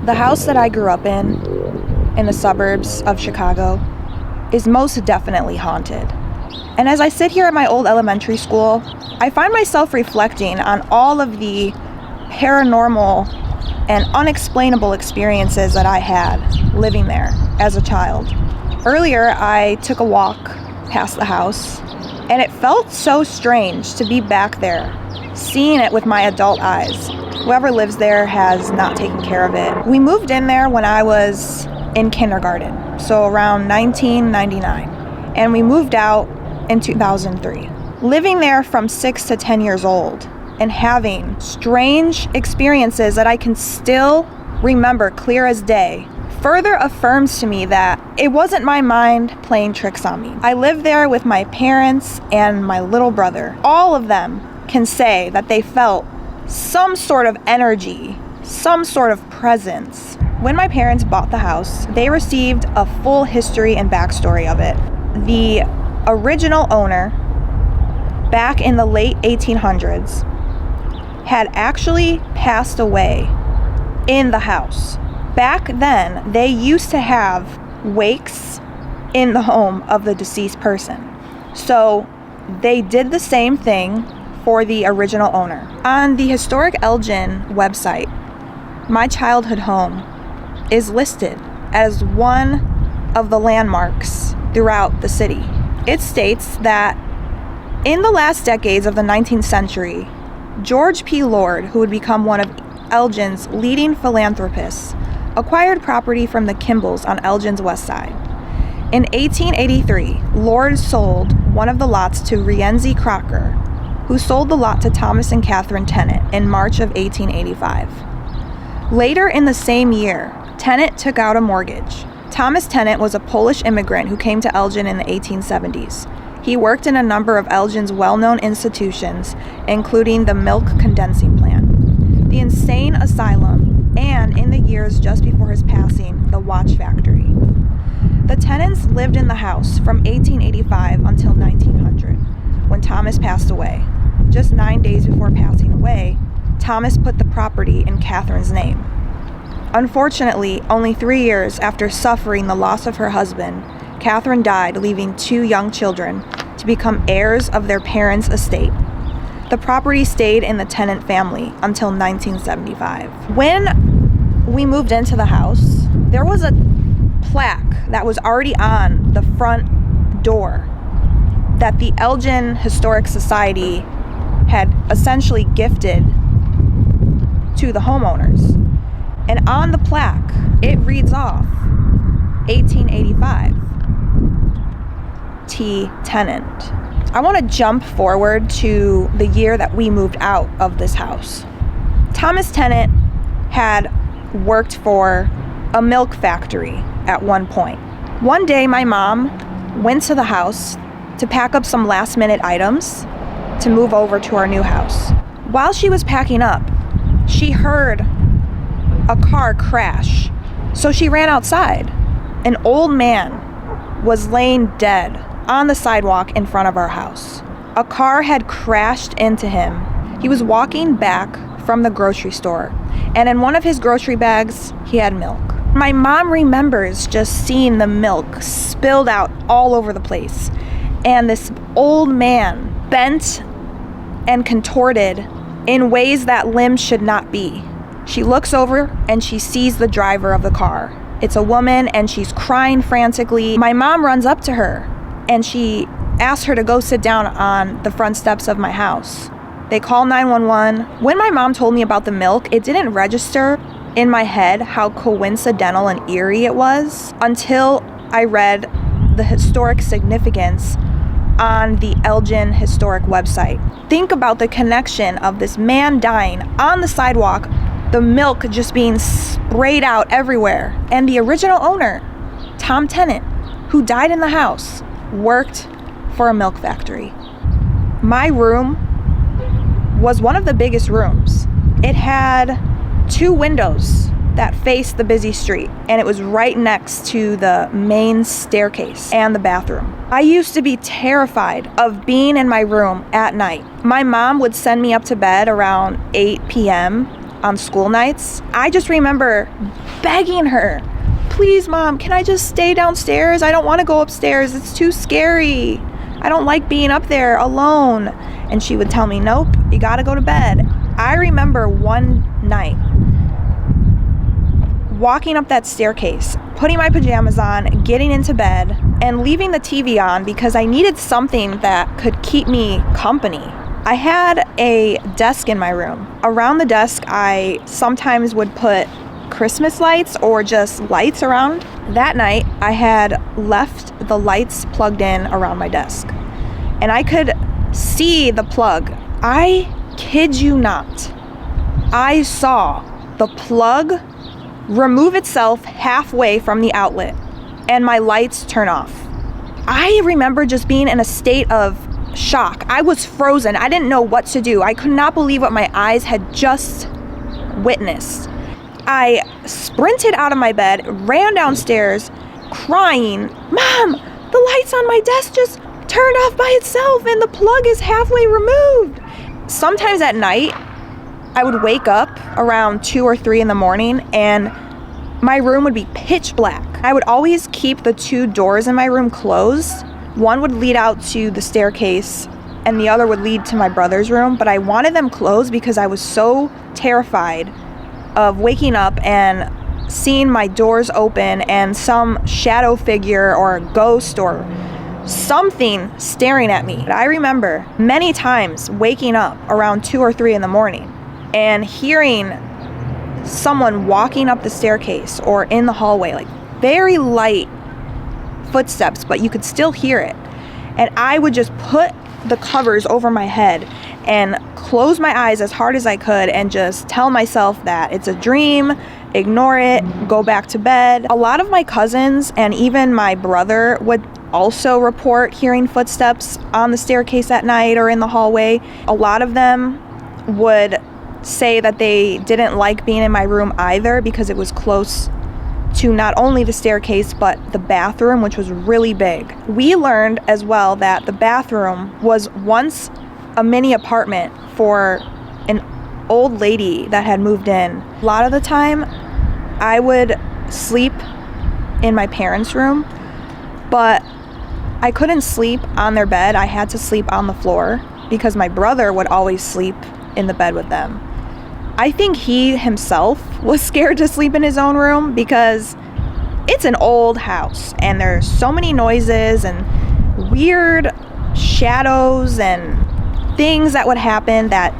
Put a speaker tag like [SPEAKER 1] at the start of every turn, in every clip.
[SPEAKER 1] The house that I grew up in the suburbs of Chicago, is most definitely haunted. And as I sit here at my old elementary school, I find myself reflecting on all of the paranormal and unexplainable experiences that I had living there as a child. Earlier, I took a walk past the house, and it felt so strange to be back there, seeing it with my adult eyes. Whoever lives there has not taken care of it. We moved in there when I was in kindergarten, so around 1999, and we moved out in 2003. Living there from 6 to 10 years old and having strange experiences that I can still remember clear as day further affirms to me that it wasn't my mind playing tricks on me. I lived there with my parents and my little brother. All of them can say that they felt some sort of energy, some sort of presence. When my parents bought the house, they received a full history and backstory of it. The original owner, back in the late 1800s, had actually passed away in the house. Back then, they used to have wakes in the home of the deceased person. So they did the same thing for the original owner. On the Historic Elgin website, my childhood home is listed as one of the landmarks throughout the city. It states that in the last decades of the 19th century, George P. Lord, who would become one of Elgin's leading philanthropists, acquired property from the Kimballs on Elgin's west side. In 1883, Lord sold one of the lots to Rienzi Crocker, who sold the lot to Thomas and Catherine Tennant in March of 1885. Later in the same year, Tennant took out a mortgage. Thomas Tennant was a Polish immigrant who came to Elgin in the 1870s. He worked in a number of Elgin's well-known institutions, including the milk condensing plant, the insane asylum, and in the years just before his passing, the watch factory. The Tennants lived in the house from 1885 until 1900, when Thomas passed away. Just 9 days before passing away, Thomas put the property in Catherine's name. Unfortunately, only 3 years after suffering the loss of her husband, Catherine died, leaving 2 young children to become heirs of their parents' estate. The property stayed in the Tennant family until 1975. When we moved into the house, there was a plaque that was already on the front door that the Elgin Historic Society had essentially gifted to the homeowners. And on the plaque, it reads off 1885, T. Tennant. I want to jump forward to the year that we moved out of this house. Thomas Tennant had worked for a milk factory at one point. One day, my mom went to the house to pack up some last-minute items to move over to our new house. While she was packing up, she heard a car crash, so she ran outside. An old man was laying dead on the sidewalk in front of our house. A car had crashed into him. He was walking back from the grocery store, and in one of his grocery bags, he had milk. My mom remembers just seeing the milk spilled out all over the place, and this old man bent and contorted in ways that limbs should not be. She looks over and she sees the driver of the car. It's a woman and she's crying frantically. My mom runs up to her and she asks her to go sit down on the front steps of my house. They call 911. When my mom told me about the milk, it didn't register in my head how coincidental and eerie it was until I read the historic significance on the Elgin Historic website. Think about the connection of this man dying on the sidewalk, the milk just being sprayed out everywhere, and the original owner, Tom Tennant, who died in the house, worked for a milk factory. My room was one of the biggest rooms. It had 2 windows that faced the busy street, and it was right next to the main staircase and the bathroom. I used to be terrified of being in my room at night. My mom would send me up to bed around 8 p.m. on school nights, I just remember begging her, please, Mom, can I just stay downstairs? I don't want to go upstairs. It's too scary. I don't like being up there alone. And she would tell me, nope, you got to go to bed. I remember one night walking up that staircase, putting my pajamas on, getting into bed, and leaving the TV on because I needed something that could keep me company. I had a desk in my room. Around the desk, I sometimes would put Christmas lights or just lights around. That night, I had left the lights plugged in around my desk, and I could see the plug. I kid you not. I saw the plug remove itself halfway from the outlet and my lights turn off. I remember just being in a state of shock. I was frozen. I didn't know what to do. I could not believe what my eyes had just witnessed. I sprinted out of my bed, ran downstairs, crying, Mom, the lights on my desk just turned off by itself and the plug is halfway removed. Sometimes at night, I would wake up around 2 or 3 in the morning and my room would be pitch black. I would always keep the 2 doors in my room closed. One would lead out to the staircase and the other would lead to my brother's room, but I wanted them closed because I was so terrified of waking up and seeing my doors open and some shadow figure or a ghost or something staring at me. I remember many times waking up around 2 or 3 in the morning and hearing someone walking up the staircase or in the hallway, like very light footsteps, but you could still hear it. And I would just put the covers over my head and close my eyes as hard as I could and just tell myself that it's a dream, ignore it, go back to bed. A lot of my cousins and even my brother would also report hearing footsteps on the staircase at night or in the hallway. A lot of them would say that they didn't like being in my room either because it was close to not only the staircase but the bathroom, which was really big. We learned as well that the bathroom was once a mini apartment for an old lady that had moved in. A lot of the time I would sleep in my parents' room, but I couldn't sleep on their bed. I had to sleep on the floor because my brother would always sleep in the bed with them. I think he himself was scared to sleep in his own room because it's an old house and there's so many noises and weird shadows and things that would happen that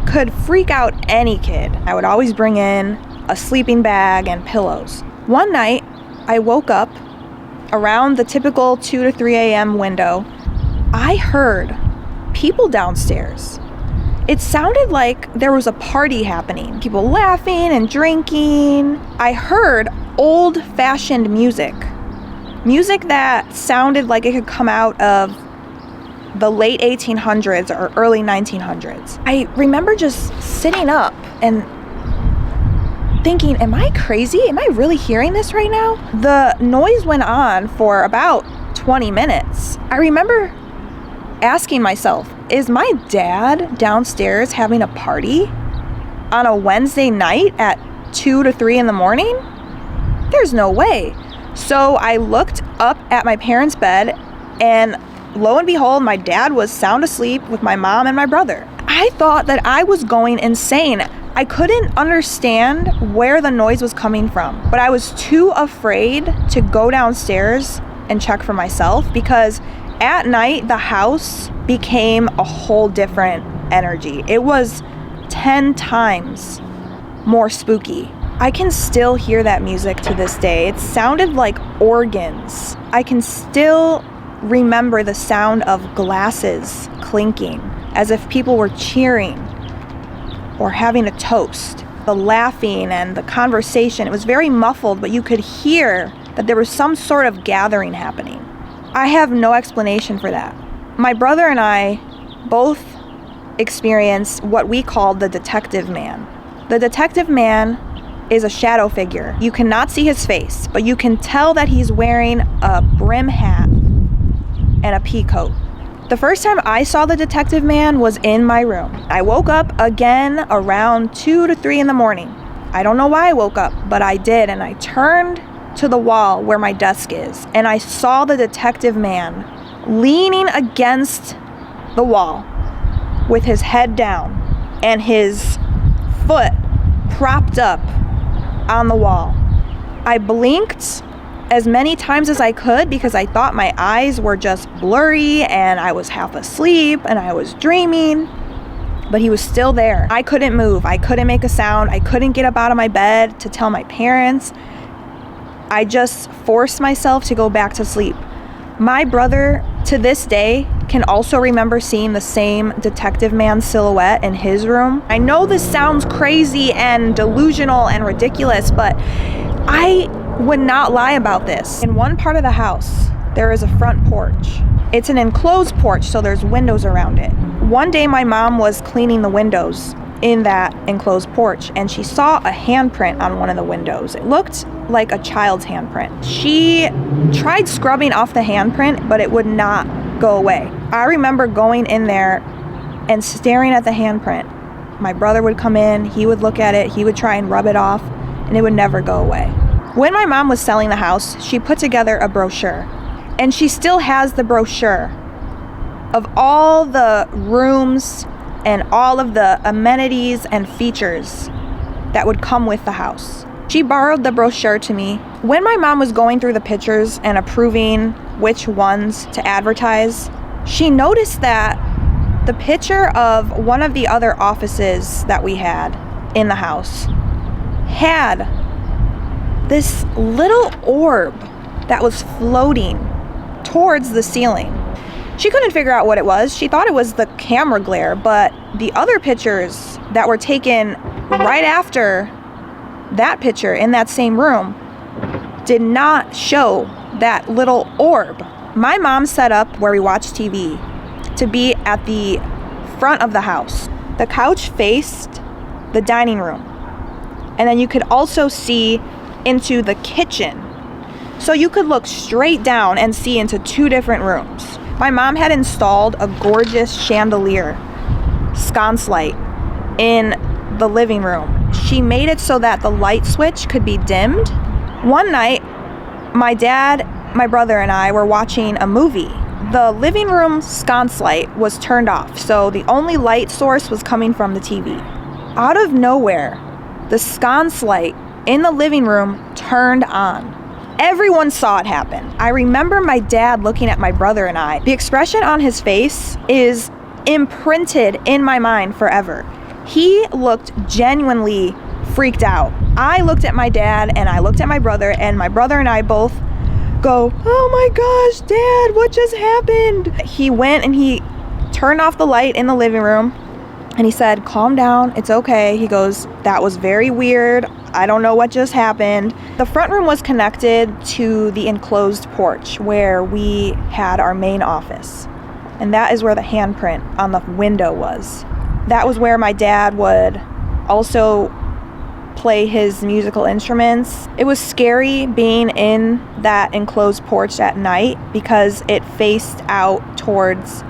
[SPEAKER 1] could freak out any kid. I would always bring in a sleeping bag and pillows. One night, I woke up around the typical 2 to 3 a.m. window. I heard people downstairs. It sounded like there was a party happening, people laughing and drinking. I heard old-fashioned music that sounded like it could come out of the late 1800s or early 1900s. I remember just sitting up and thinking, am I crazy? Am I really hearing this right now? The noise went on for about 20 minutes. I remember asking myself, is my dad downstairs having a party on a Wednesday night at 2 to 3 in the morning? There's no way. So I looked up at my parents' bed and lo and behold, my dad was sound asleep with my mom and my brother. I thought that I was going insane. I couldn't understand where the noise was coming from, but I was too afraid to go downstairs and check for myself because at night, the house became a whole different energy. It was 10 times more spooky. I can still hear that music to this day. It sounded like organs. I can still remember the sound of glasses clinking, as if people were cheering or having a toast. The laughing and the conversation, it was very muffled, but you could hear that there was some sort of gathering happening. I have no explanation for that. My brother and I both experienced what we called the detective man. The detective man is a shadow figure. You cannot see his face, but you can tell that he's wearing a brim hat and a pea coat. The first time I saw the detective man was in my room. I woke up again around 2 to 3 in the morning. I don't know why I woke up, but I did, and I turned to the wall where my desk is, and I saw the detective man leaning against the wall with his head down and his foot propped up on the wall. I blinked as many times as I could because I thought my eyes were just blurry and I was half asleep and I was dreaming, but he was still there. I couldn't move. I couldn't make a sound. I couldn't get up out of my bed to tell my parents. I just forced myself to go back to sleep. My brother, to this day, can also remember seeing the same detective man silhouette in his room. I know this sounds crazy and delusional and ridiculous, but I would not lie about this. In one part of the house, there is a front porch. It's an enclosed porch, so there's windows around it. One day my mom was cleaning the windows in that enclosed porch, and she saw a handprint on one of the windows. It looked like a child's handprint. She tried scrubbing off the handprint, but it would not go away. I remember going in there and staring at the handprint. My brother would come in, he would look at it, he would try and rub it off, and it would never go away. When my mom was selling the house, she put together a brochure, and she still has the brochure of all the rooms and all of the amenities and features that would come with the house. She borrowed the brochure to me. When my mom was going through the pictures and approving which ones to advertise, she noticed that the picture of one of the other offices that we had in the house had this little orb that was floating towards the ceiling. She couldn't figure out what it was. She thought it was the camera glare, but the other pictures that were taken right after that picture in that same room did not show that little orb. My mom set up where we watched TV to be at the front of the house. The couch faced the dining room, and then you could also see into the kitchen. So you could look straight down and see into 2 different rooms. My mom had installed a gorgeous chandelier sconce light in the living room. She made it so that the light switch could be dimmed. One night, my dad, my brother, and I were watching a movie. The living room sconce light was turned off, so the only light source was coming from the TV. Out of nowhere, the sconce light in the living room turned on. Everyone saw it happen. I remember my dad looking at my brother and I. The expression on his face is imprinted in my mind forever. He looked genuinely freaked out. I looked at my dad and I looked at my brother, and my brother and I both go, "Oh my gosh, Dad, what just happened?" He went and he turned off the light in the living room and he said, "Calm down, it's okay." He goes, "That was very weird. I don't know what just happened." The front room was connected to the enclosed porch where we had our main office. And that is where the handprint on the window was. That was where my dad would also play his musical instruments. It was scary being in that enclosed porch at night because it faced out towards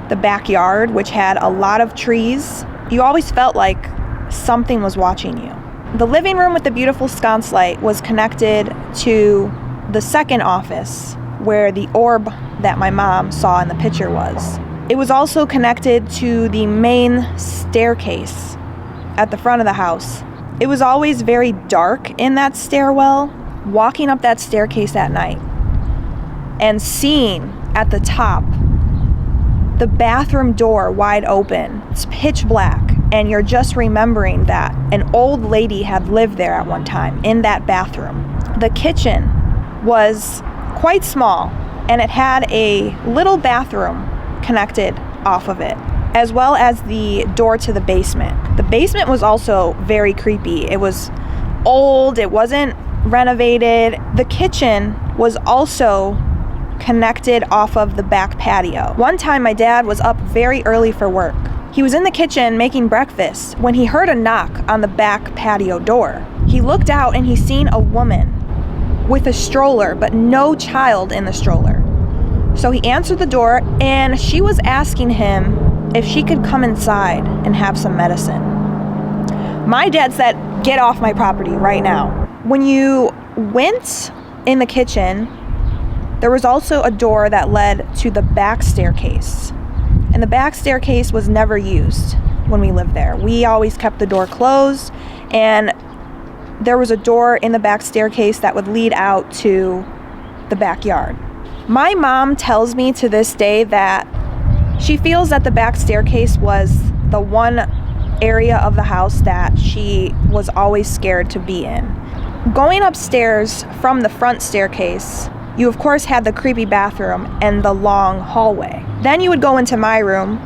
[SPEAKER 1] the backyard, which had a lot of trees. You always felt like something was watching you. The living room with the beautiful sconce light was connected to the second office where the orb that my mom saw in the picture was. It was also connected to the main staircase at the front of the house. It was always very dark in that stairwell. Walking up that staircase at night and seeing at the top the bathroom door wide open, it's pitch black, and you're just remembering that an old lady had lived there at one time in that bathroom. The kitchen was quite small, and it had a little bathroom connected off of it, as well as the door to the basement. The basement was also very creepy. It was old, it wasn't renovated. The kitchen was also connected off of the back patio. One time my dad was up very early for work. He was in the kitchen making breakfast when he heard a knock on the back patio door. He looked out and he seen a woman with a stroller, but no child in the stroller. So he answered the door, and she was asking him if she could come inside and have some medicine. My dad said, "Get off my property right now." When you went in the kitchen, there was also a door that led to the back staircase. And the back staircase was never used when we lived there. We always kept the door closed, and there was a door in the back staircase that would lead out to the backyard. My mom tells me to this day that she feels that the back staircase was the one area of the house that she was always scared to be in. Going upstairs from the front staircase, you of course had the creepy bathroom and the long hallway. Then you would go into my room,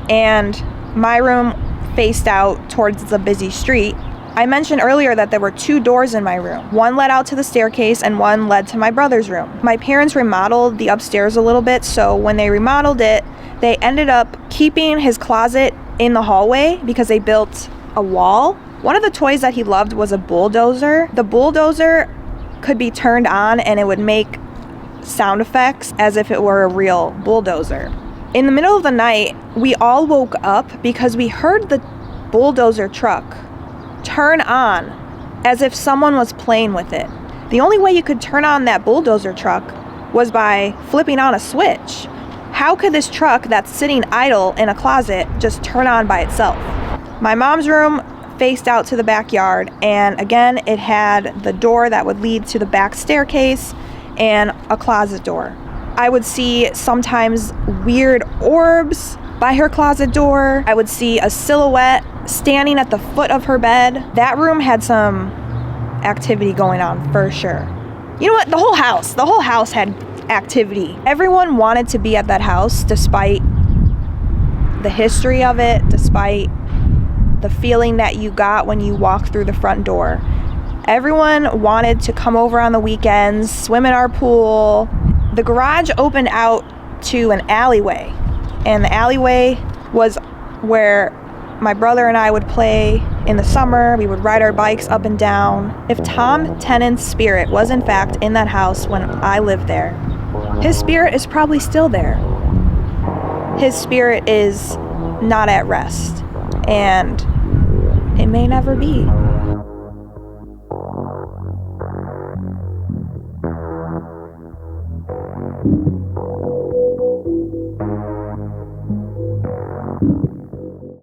[SPEAKER 1] and my room faced out towards the busy street. I mentioned earlier that there were 2 doors in my room. One led out to the staircase and one led to my brother's room. My parents remodeled the upstairs a little bit, so when they remodeled it, they ended up keeping his closet in the hallway because they built a wall. One of the toys that he loved was a bulldozer. The bulldozer could be turned on and it would make sound effects as if it were a real bulldozer. In the middle of the night, we all woke up because we heard the bulldozer truck turn on as if someone was playing with it. The only way you could turn on that bulldozer truck was by flipping on a switch. How could this truck that's sitting idle in a closet just turn on by itself? My mom's room faced out to the backyard, and again, it had the door that would lead to the back staircase and a closet door. I would see sometimes weird orbs by her closet door. I would see a silhouette standing at the foot of her bed. That room had some activity going on for sure. You know what? The whole house had activity. Everyone wanted to be at that house despite the history of it, despite the feeling that you got when you walked through the front door. Everyone wanted to come over on the weekends, swim in our pool. The garage opened out to an alleyway, and the alleyway was where my brother and I would play in the summer. We would ride our bikes up and down. If Tom Tennant's spirit was in fact in that house when I lived there, his spirit is probably still there. His spirit is not at rest, and it may never be.